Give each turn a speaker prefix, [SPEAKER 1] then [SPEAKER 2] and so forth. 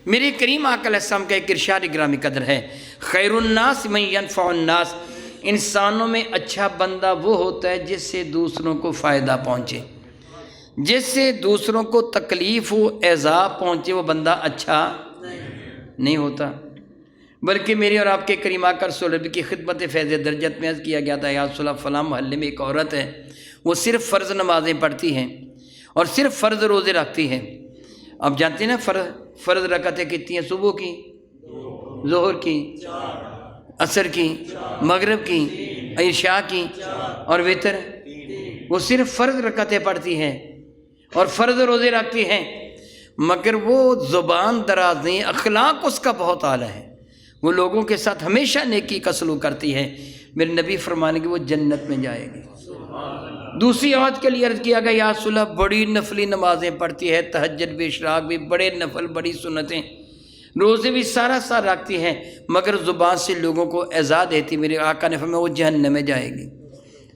[SPEAKER 1] میرے کریم آقا علیہ السلام کا ایک ارشاد گرامی قدر ہے، خیر الناس من ینفع الناس، انسانوں میں اچھا بندہ وہ ہوتا ہے جس سے دوسروں کو فائدہ پہنچے، جس سے دوسروں کو تکلیف و ایذا پہنچے، وہ بندہ اچھا نہیں ہوتا۔ بلکہ میری اور آپ کے کریم آقا رسول اللہ کی خدمت فیض درجت میں عرض کیا گیا تھا، یا رسول اللہ فلاں محلے میں ایک عورت ہے، وہ صرف فرض نمازیں پڑھتی ہیں اور صرف فرض روزے رکھتی ہے۔ اب جانتے ہیں نا فرض رکعتیں کتنی ہیں؟ صبح کی، ظہر کی، عصر کی، مغرب کی، عشاء کی اور وتر۔ وہ صرف فرض رکعتیں پڑھتی ہیں اور فرض روزے رکھتی ہیں، مگر وہ زبان دراز نہیں، اخلاق اس کا بہت اعلیٰ ہے، وہ لوگوں کے ساتھ ہمیشہ نیکی کا سلوک کرتی ہے۔ میرے نبی فرمانے کہ وہ جنت میں جائے گی۔ دوسری عورت کے لیے عرض کیا گیا، یا رسول اللہ بڑی نفلی نمازیں پڑھتی ہے، تہجد بھی، اشراق بھی، بڑے نفل، بڑی سنتیں، روزے بھی سارا رکھتی ہیں، مگر زبان سے لوگوں کو ایذا دیتی، میرے آقا نے فرمایا وہ جہنم میں جائے گی۔